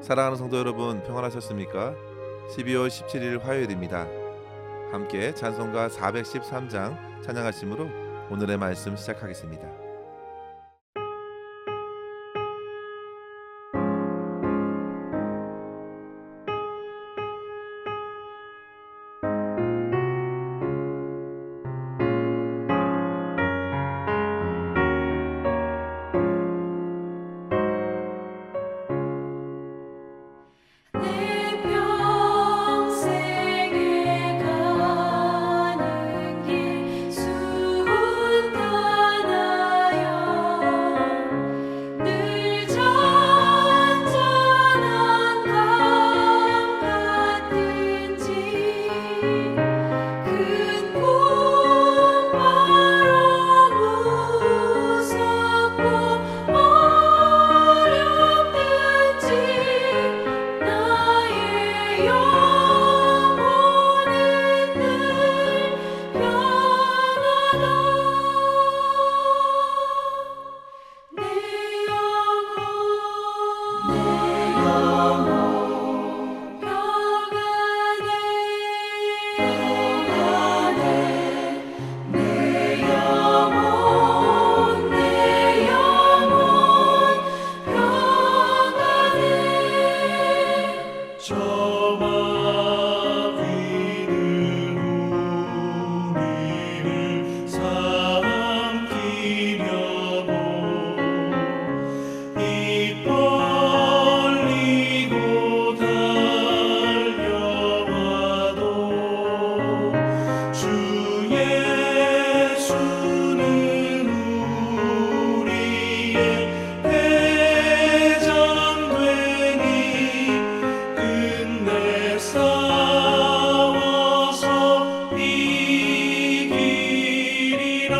사랑하는 성도 여러분, 평안하셨습니까? 12월 17일 화요일입니다. 함께 찬송가 413장 찬양하심으로 오늘의 말씀 시작하겠습니다. 내 평생에 가는 길 순탄하여 늘 잔잔한 강 같은지 큰 풍파로 무섭고 어렵든지 나의 영혼은 늘 편하다. 내 영혼 평안해. 내 영혼 평안해. 저마 위는 우리를 삼키려고 입 벌리고 달려와도 주 예수는 우리의 대장되니 끝내 싸워서 이기리라.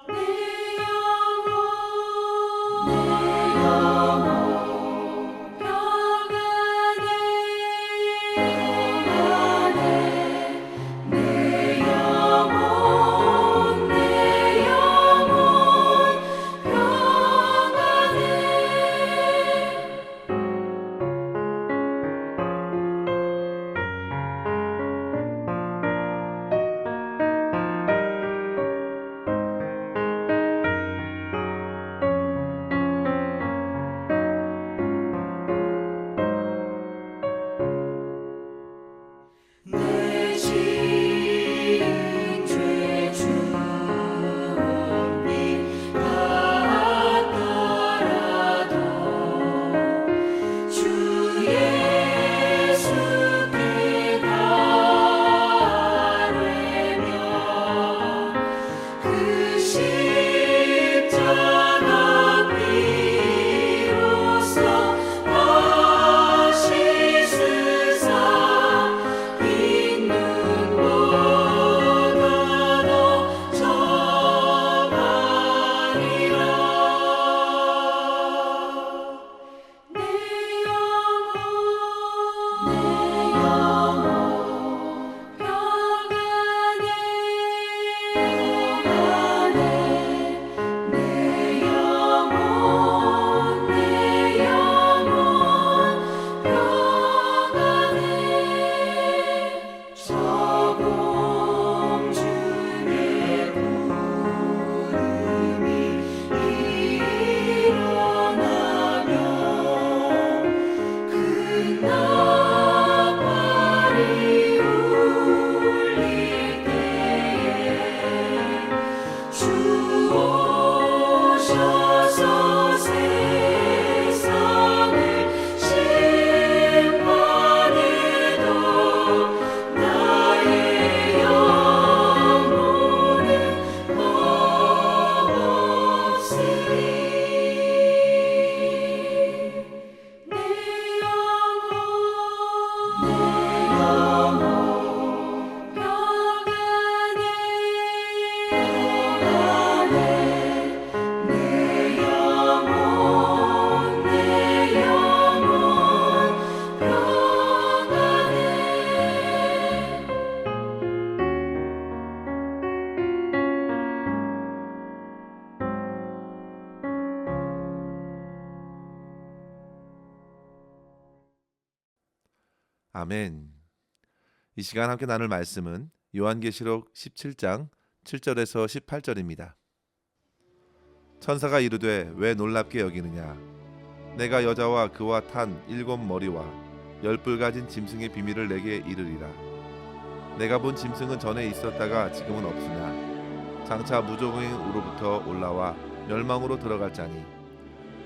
내 영혼 평안해. 내 영혼 평안해. 아멘. 이 시간 함께 나눌 말씀은 요한계시록 17장 7절에서 18절입니다. 천사가 이르되 왜 놀랍게 여기느냐? 내가 여자와 그와 탄 7머리와 10뿔 가진 짐승의 비밀을 내게 이르리라. 내가 본 짐승은 전에 있었다가 지금은 없으나 장차 무저공으로부터 올라와 멸망으로 들어갈 자니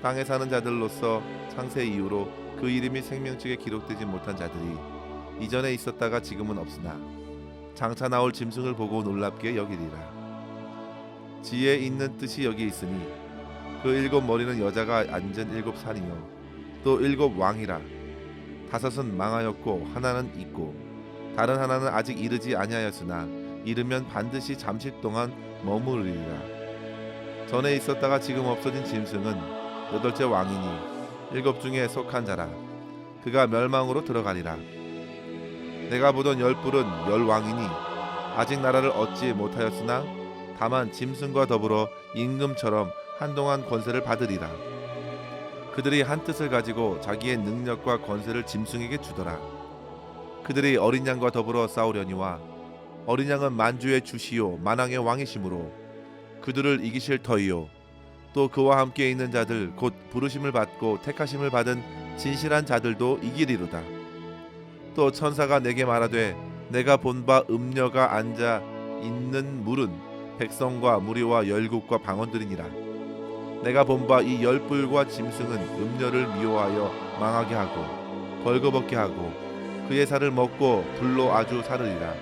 땅에 사는 자들로서 창세 이후로 그 이름이 생명책에 기록되지 못한 자들이 이전에 있었다가 지금은 없으나 장차 나올 짐승을 보고 놀랍게 여기리라. 지혜 있는 뜻이 여기 있으니 그 7머리는 여자가 앉은 7산이요 또 7왕이라. 5은 망하였고 하나는 있고 다른 하나는 아직 이르지 아니하였으나 이르면 반드시 잠시 동안 머무르리라. 전에 있었다가 지금 없어진 짐승은 8째 왕이니 7 중에 속한 자라. 그가 멸망으로 들어가리라. 내가 보던 10뿔은 10왕이니 아직 나라를 얻지 못하였으나 다만 짐승과 더불어 임금처럼 한동안 권세를 받으리라. 그들이 한 뜻을 가지고 자기의 능력과 권세를 짐승에게 주더라. 그들이 어린 양과 더불어 싸우려니와 어린 양은 만주의 주시요 만왕의 왕이시므로 그들을 이기실 터이요 또 그와 함께 있는 자들 곧 부르심을 받고 택하심을 받은 진실한 자들도 이기리로다. 또 천사가 내게 말하되 내가 본 바 음녀가 앉아 있는 물은 백성과 무리와 열국과 방언들이니라. 내가 본 바 이 10뿔과 짐승은 음녀를 미워하여 망하게 하고 벌거벗게 하고 그의 살을 먹고 불로 아주 사르리라.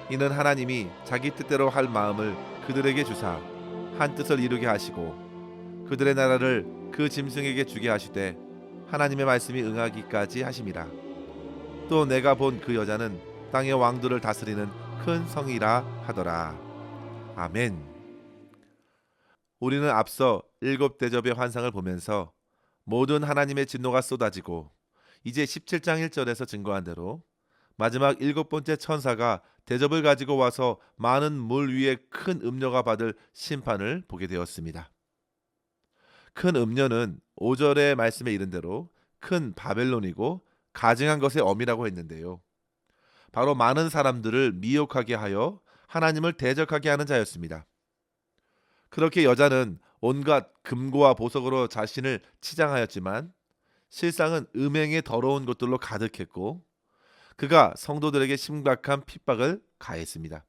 이는 하나님이 자기 뜻대로 할 마음을 그들에게 주사 한 뜻을 이루게 하시고 그들의 나라를 그 짐승에게 주게 하시되 하나님의 말씀이 응하기까지 하심이라. 또 내가 본 그 여자는 땅의 왕들을 다스리는 큰 성이라 하더라. 아멘. 우리는 앞서 7대접의 환상을 보면서 모든 하나님의 진노가 쏟아지고 이제 17장 1절에서 증거한 대로 마지막 7번째 천사가 대접을 가지고 와서 많은 물 위에 큰 음녀가 받을 심판을 보게 되었습니다. 큰 음녀는 5절의 말씀에 이른 대로 큰 바벨론이고 가증한 것의 어미라고 했는데요. 바로 많은 사람들을 미혹하게 하여 하나님을 대적하게 하는 자였습니다. 그렇게 여자는 온갖 금고와 보석으로 자신을 치장하였지만 실상은 음행의 더러운 것들로 가득했고 그가 성도들에게 심각한 핍박을 가했습니다.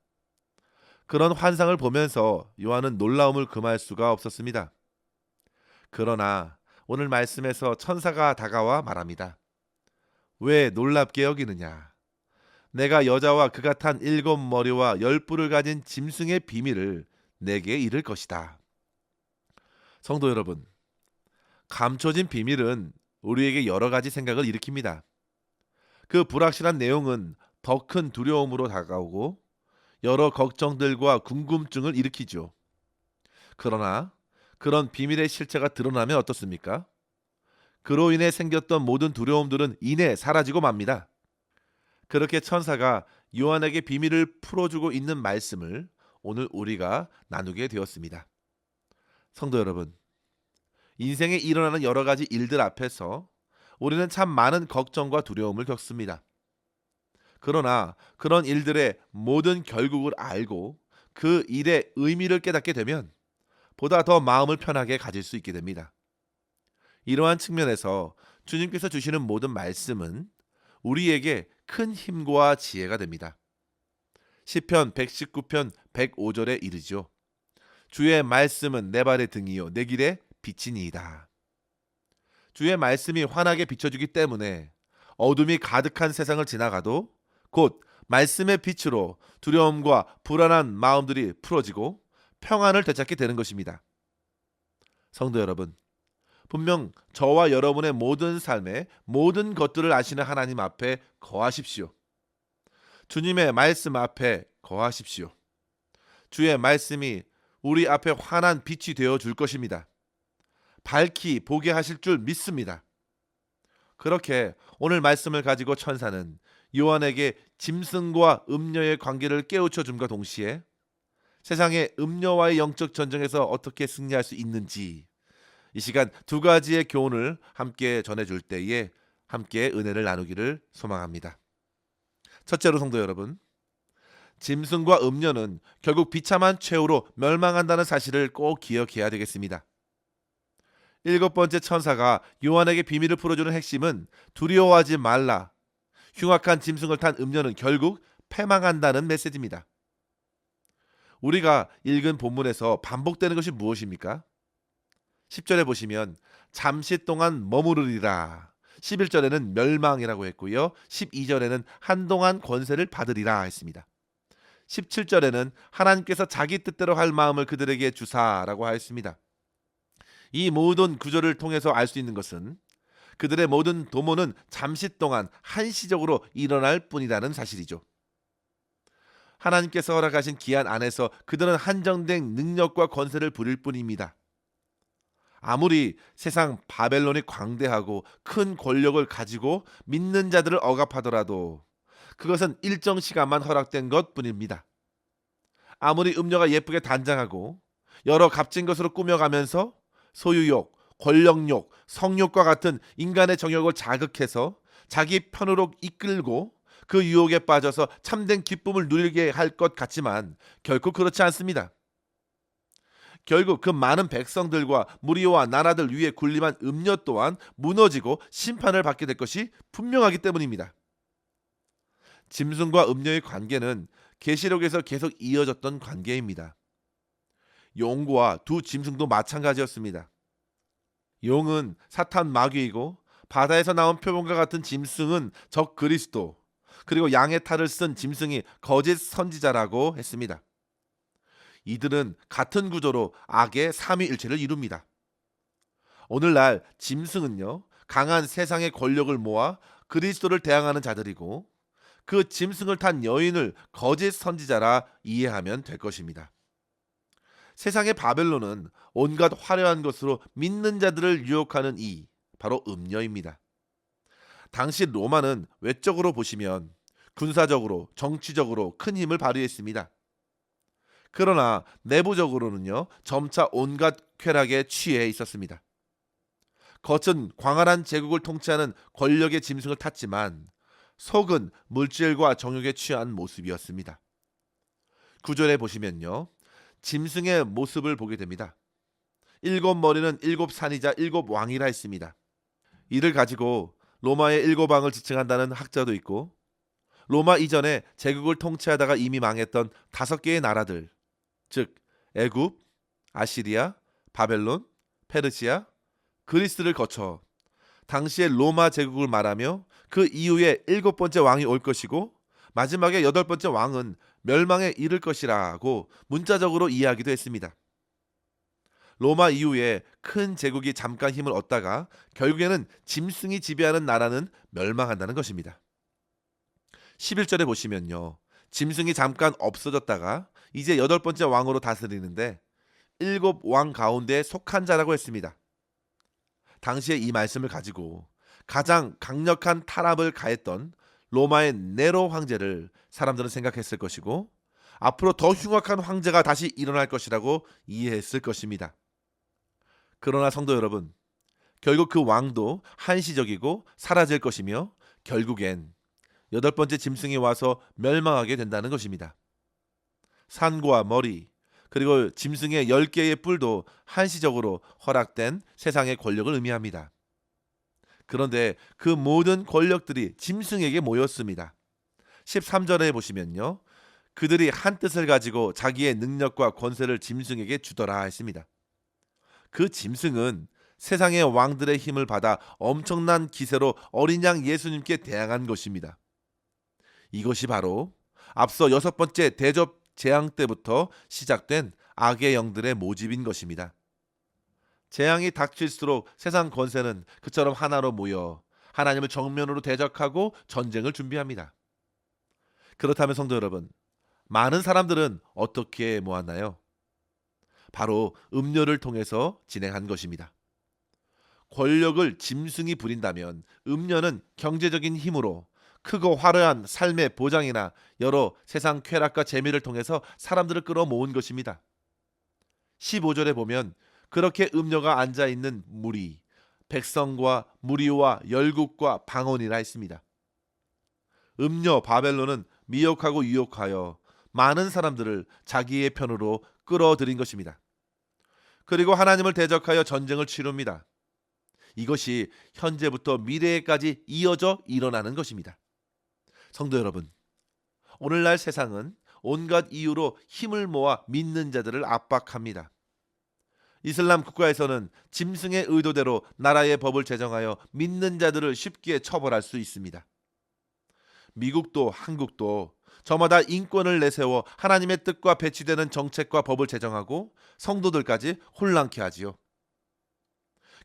그런 환상을 보면서 요한은 놀라움을 금할 수가 없었습니다. 그러나 오늘 말씀에서 천사가 다가와 말합니다. 왜 놀랍게 여기느냐? 내가 여자와 그가 탄 7머리와 10뿔을 가진 짐승의 비밀을 내게 이를 것이다. 성도 여러분, 감춰진 비밀은 우리에게 여러 가지 생각을 일으킵니다. 그 불확실한 내용은 더 큰 두려움으로 다가오고 여러 걱정들과 궁금증을 일으키죠. 그러나 그런 비밀의 실체가 드러나면 어떻습니까? 그로 인해 생겼던 모든 두려움들은 이내 사라지고 맙니다. 그렇게 천사가 요한에게 비밀을 풀어주고 있는 말씀을 오늘 우리가 나누게 되었습니다. 성도 여러분, 인생에 일어나는 여러 가지 일들 앞에서 우리는 참 많은 걱정과 두려움을 겪습니다. 그러나 그런 일들의 모든 결국을 알고 그 일의 의미를 깨닫게 되면 보다 더 마음을 편하게 가질 수 있게 됩니다. 이러한 측면에서 주님께서 주시는 모든 말씀은 우리에게 큰 힘과 지혜가 됩니다. 시편 119편 105절에 이르죠. 주의 말씀은 내 발의 등이요 내 길의 빛이니이다. 주의 말씀이 환하게 비춰주기 때문에 어둠이 가득한 세상을 지나가도 곧 말씀의 빛으로 두려움과 불안한 마음들이 풀어지고 평안을 되찾게 되는 것입니다. 성도 여러분, 분명 저와 여러분의 모든 삶의 모든 것들을 아시는 하나님 앞에 거하십시오. 주님의 말씀 앞에 거하십시오. 주의 말씀이 우리 앞에 환한 빛이 되어 줄 것입니다. 밝히 보게 하실 줄 믿습니다. 그렇게 오늘 말씀을 가지고 천사는 요한에게 짐승과 음녀의 관계를 깨우쳐 줌과 동시에 세상의 음녀와의 영적 전쟁에서 어떻게 승리할 수 있는지 이 시간 두 가지의 교훈을 함께 전해줄 때에 함께 은혜를 나누기를 소망합니다. 첫째로 성도 여러분, 짐승과 음료는 결국 비참한 최후로 멸망한다는 사실을 꼭 기억해야 되겠습니다. 일곱 번째 천사가 요한에게 비밀을 풀어주는 핵심은 두려워하지 말라. 흉악한 짐승을 탄 음료는 결국 패망한다는 메시지입니다. 우리가 읽은 본문에서 반복되는 것이 무엇입니까? 10절에 보시면 잠시 동안 머무르리라. 11절에는 멸망이라고 했고요. 12절에는 한동안 권세를 받으리라 했습니다. 17절에는 하나님께서 자기 뜻대로 할 마음을 그들에게 주사라고 하였습니다. 이 모든 구절을 통해서 알 수 있는 것은 그들의 모든 도모는 잠시 동안 한시적으로 일어날 뿐이라는 사실이죠. 하나님께서 허락하신 기한 안에서 그들은 한정된 능력과 권세를 부릴 뿐입니다. 아무리 세상 바벨론이 광대하고 큰 권력을 가지고 믿는 자들을 억압하더라도 그것은 일정 시간만 허락된 것뿐입니다. 아무리 음료가 예쁘게 단장하고 여러 값진 것으로 꾸며가면서 소유욕, 권력욕, 성욕과 같은 인간의 정욕을 자극해서 자기 편으로 이끌고 그 유혹에 빠져서 참된 기쁨을 누리게 할 것 같지만 결코 그렇지 않습니다. 결국 그 많은 백성들과 무리와 나라들 위에 군림한 음료 또한 무너지고 심판을 받게 될 것이 분명하기 때문입니다. 짐승과 음료의 관계는 계시록에서 계속 이어졌던 관계입니다. 용과 두 짐승도 마찬가지였습니다. 용은 사탄 마귀이고 바다에서 나온 표범과 같은 짐승은 적 그리스도, 그리고 양의 탈을 쓴 짐승이 거짓 선지자라고 했습니다. 이들은 같은 구조로 악의 삼위일체를 이룹니다. 오늘날 짐승은요, 강한 세상의 권력을 모아 그리스도를 대항하는 자들이고 그 짐승을 탄 여인을 거짓 선지자라 이해하면 될 것입니다. 세상의 바벨론은 온갖 화려한 것으로 믿는 자들을 유혹하는 바로 음녀입니다. 당시 로마는 외적으로 보시면 군사적으로, 정치적으로 큰 힘을 발휘했습니다. 그러나 내부적으로는요, 점차 온갖 쾌락에 취해 있었습니다. 겉은 광활한 제국을 통치하는 권력의 짐승을 탔지만 속은 물질과 정욕에 취한 모습이었습니다. 9절에 보시면요, 짐승의 모습을 보게 됩니다. 일곱 머리는 일곱 산이자 일곱 왕이라 했습니다. 이를 가지고 로마의 일곱 왕을 지칭한다는 학자도 있고, 로마 이전에 제국을 통치하다가 이미 망했던 5개의 나라들, 즉 애굽, 아시리아, 바벨론, 페르시아, 그리스를 거쳐 당시의 로마 제국을 말하며 그 이후에 7번째 왕이 올 것이고 마지막에 8번째 왕은 멸망에 이를 것이라고 문자적으로 이해하기도 했습니다. 로마 이후에 큰 제국이 잠깐 힘을 얻다가 결국에는 짐승이 지배하는 나라는 멸망한다는 것입니다. 11절에 보시면요, 짐승이 잠깐 없어졌다가 이제 8번째 왕으로 다스리는데 7왕 가운데 속한 자라고 했습니다. 당시에 이 말씀을 가지고 가장 강력한 탄압을 가했던 로마의 네로 황제를 사람들은 생각했을 것이고 앞으로 더 흉악한 황제가 다시 일어날 것이라고 이해했을 것입니다. 그러나 성도 여러분, 결국 그 왕도 한시적이고 사라질 것이며 결국엔 8번째 짐승이 와서 멸망하게 된다는 것입니다. 산과 머리, 그리고 짐승의 10개의 뿔도 한시적으로 허락된 세상의 권력을 의미합니다. 그런데 그 모든 권력들이 짐승에게 모였습니다. 13절에 보시면요, 그들이 한 뜻을 가지고 자기의 능력과 권세를 짐승에게 주더라 했습니다. 그 짐승은 세상의 왕들의 힘을 받아 엄청난 기세로 어린 양 예수님께 대항한 것입니다. 이것이 바로 앞서 6번째 대접 재앙 때부터 시작된 악의 영들의 모집인 것입니다. 재앙이 닥칠수록 세상 권세는 그처럼 하나로 모여 하나님을 정면으로 대적하고 전쟁을 준비합니다. 그렇다면 성도 여러분, 많은 사람들은 어떻게 모았나요? 바로 음료를 통해서 진행한 것입니다. 권력을 짐승이 부린다면 음료는 경제적인 힘으로 크고 화려한 삶의 보장이나 여러 세상 쾌락과 재미를 통해서 사람들을 끌어모은 것입니다. 15절에 보면 그렇게 음료가 앉아있는 무리, 백성과 무리와 열국과 방언이라 했습니다. 음녀 바벨론은 미혹하고 유혹하여 많은 사람들을 자기의 편으로 끌어들인 것입니다. 그리고 하나님을 대적하여 전쟁을 치릅니다. 이것이 현재부터 미래에까지 이어져 일어나는 것입니다. 성도 여러분, 오늘날 세상은 온갖 이유로 힘을 모아 믿는 자들을 압박합니다. 이슬람 국가에서는 짐승의 의도대로 나라의 법을 제정하여 믿는 자들을 쉽게 처벌할 수 있습니다. 미국도 한국도 저마다 인권을 내세워 하나님의 뜻과 배치되는 정책과 법을 제정하고 성도들까지 혼란케 하지요.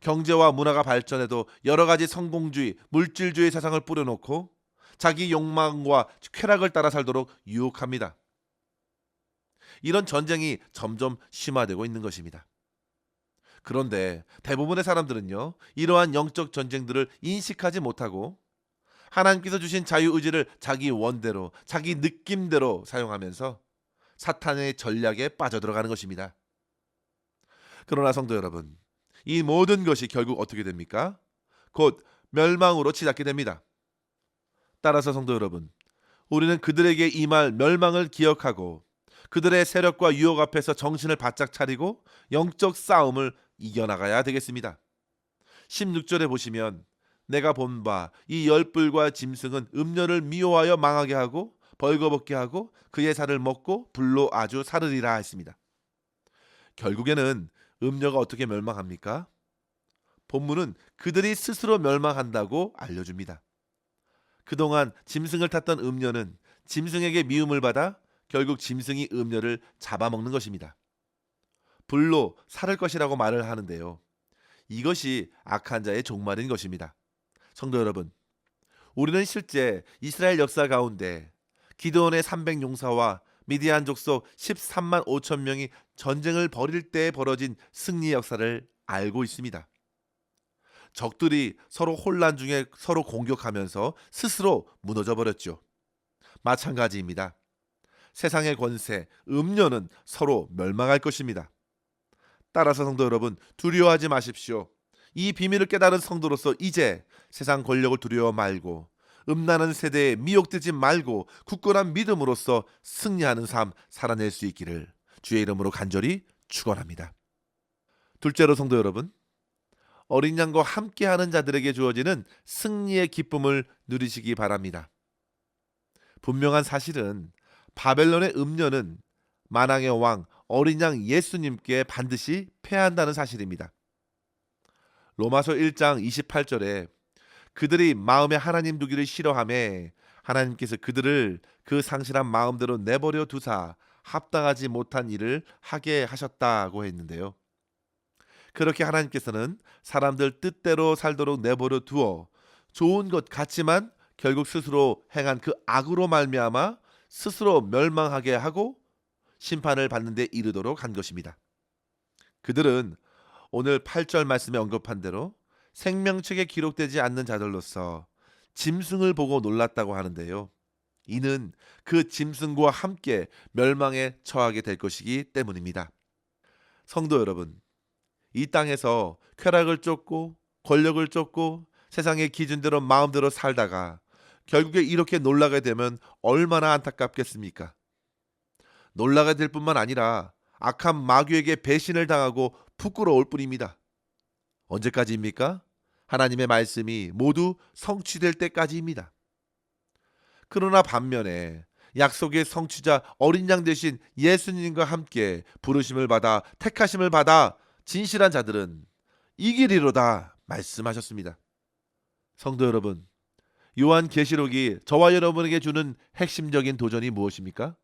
경제와 문화가 발전해도 여러 가지 성공주의, 물질주의 세상을 뿌려놓고 자기 욕망과 쾌락을 따라 살도록 유혹합니다. 이런 전쟁이 점점 심화되고 있는 것입니다. 그런데 대부분의 사람들은요, 이러한 영적 전쟁들을 인식하지 못하고 하나님께서 주신 자유의지를 자기 원대로, 자기 느낌대로 사용하면서 사탄의 전략에 빠져들어가는 것입니다. 그러나 성도 여러분, 이 모든 것이 결국 어떻게 됩니까? 곧 멸망으로 치닫게 됩니다. 따라서 성도 여러분, 우리는 그들에게 임할 멸망을 기억하고 그들의 세력과 유혹 앞에서 정신을 바짝 차리고 영적 싸움을 이겨나가야 되겠습니다. 16절에 보시면 내가 본 바 이 열불과 짐승은 음녀를 미워하여 망하게 하고 벌거벗게 하고 그의 살을 먹고 불로 아주 사르리라 했습니다. 결국에는 음녀가 어떻게 멸망합니까? 본문은 그들이 스스로 멸망한다고 알려줍니다. 그동안 짐승을 탔던 음녀는 짐승에게 미움을 받아 결국 짐승이 음녀를 잡아먹는 것입니다. 불로 살을 것이라고 말을 하는데요, 이것이 악한 자의 종말인 것입니다. 성도 여러분, 우리는 실제 이스라엘 역사 가운데 기드온의 300용사와 미디안 족속 13만 5천 명이 전쟁을 벌일 때 벌어진 승리 역사를 알고 있습니다. 적들이 서로 혼란 중에 서로 공격하면서 스스로 무너져 버렸죠. 마찬가지입니다. 세상의 권세, 음녀는 서로 멸망할 것입니다. 따라서 성도 여러분, 두려워하지 마십시오. 이 비밀을 깨달은 성도로서 이제 세상 권력을 두려워 말고 음란한 세대에 미혹되지 말고 굳건한 믿음으로써 승리하는 삶 살아낼 수 있기를 주의 이름으로 간절히 축원합니다. 둘째로 성도 여러분, 어린 양과 함께하는 자들에게 주어지는 승리의 기쁨을 누리시기 바랍니다. 분명한 사실은 바벨론의 음녀는 만왕의 왕 어린 양 예수님께 반드시 패한다는 사실입니다. 로마서 1장 28절에 그들이 마음에 하나님 두기를 싫어하며 하나님께서 그들을 그 상실한 마음대로 내버려 두사 합당하지 못한 일을 하게 하셨다고 했는데요. 그렇게 하나님께서는 사람들 뜻대로 살도록 내버려 두어 좋은 것 같지만 결국 스스로 행한 그 악으로 말미암아 스스로 멸망하게 하고 심판을 받는 데 이르도록 한 것입니다. 그들은 오늘 8절 말씀에 언급한 대로 생명책에 기록되지 않는 자들로서 짐승을 보고 놀랐다고 하는데요, 이는 그 짐승과 함께 멸망에 처하게 될 것이기 때문입니다. 성도 여러분, 이 땅에서 쾌락을 쫓고 권력을 쫓고 세상의 기준대로 마음대로 살다가 결국에 이렇게 놀라게 되면 얼마나 안타깝겠습니까? 놀라게 될 뿐만 아니라 악한 마귀에게 배신을 당하고 부끄러울 뿐입니다. 언제까지입니까? 하나님의 말씀이 모두 성취될 때까지입니다. 그러나 반면에 약속의 성취자 어린 양 대신 예수님과 함께 부르심을 받아 택하심을 받아 진실한 자들은 이기리로다 말씀하셨습니다. 성도 여러분, 요한계시록이 저와 여러분에게 주는 핵심적인 도전이 무엇입니까?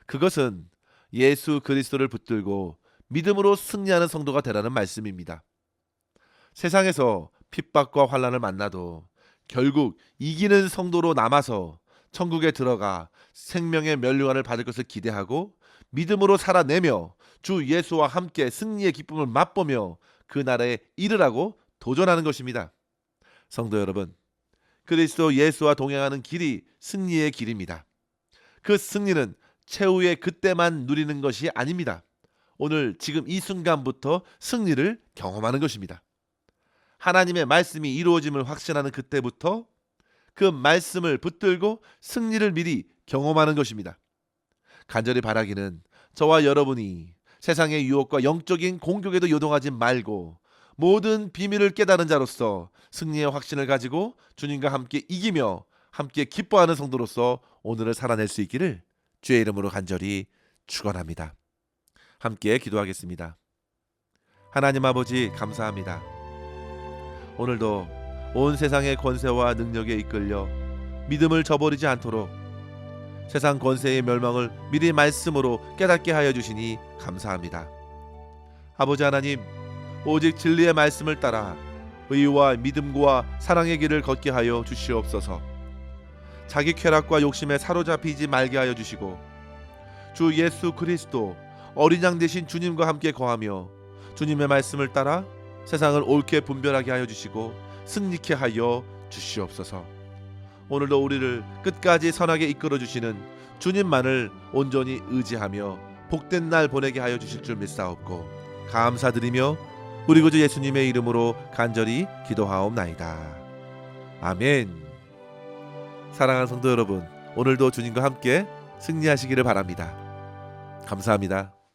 그것은 예수 그리스도를 붙들고 믿음으로 승리하는 성도가 되라는 말씀입니다. 세상에서 핍박과 환난을 만나도 결국 이기는 성도로 남아서 천국에 들어가 생명의 면류관을 받을 것을 기대하고 믿음으로 살아내며 주 예수와 함께 승리의 기쁨을 맛보며 그 나라에 이르라고 도전하는 것입니다. 성도 여러분, 그리스도 예수와 동행하는 길이 승리의 길입니다. 그 승리는 최후의 그때만 누리는 것이 아닙니다. 오늘 지금 이 순간부터 승리를 경험하는 것입니다. 하나님의 말씀이 이루어짐을 확신하는 그때부터 그 말씀을 붙들고 승리를 미리 경험하는 것입니다. 간절히 바라기는 저와 여러분이 세상의 유혹과 영적인 공격에도 요동하지 말고 모든 비밀을 깨달은 자로서 승리의 확신을 가지고 주님과 함께 이기며 함께 기뻐하는 성도로서 오늘을 살아낼 수 있기를 주의 이름으로 간절히 축원합니다. 함께 기도하겠습니다. 하나님 아버지 감사합니다. 오늘도 온 세상의 권세와 능력에 이끌려 믿음을 저버리지 않도록 세상 권세의 멸망을 미리 말씀으로 깨닫게 하여 주시니 감사합니다. 아버지 하나님, 오직 진리의 말씀을 따라 의와 믿음과 사랑의 길을 걷게 하여 주시옵소서. 자기 쾌락과 욕심에 사로잡히지 말게 하여 주시고 주 예수 그리스도 어린 양 되신 주님과 함께 거하며 주님의 말씀을 따라 세상을 옳게 분별하게 하여 주시고 승리케 하여 주시옵소서. 오늘도 우리를 끝까지 선하게 이끌어 주시는 주님만을 온전히 의지하며 복된 날 보내게 하여 주실 줄 믿사옵고 감사드리며 우리 구주 예수님의 이름으로 간절히 기도하옵나이다. 아멘. 사랑하는 성도 여러분, 오늘도 주님과 함께 승리하시기를 바랍니다. 감사합니다.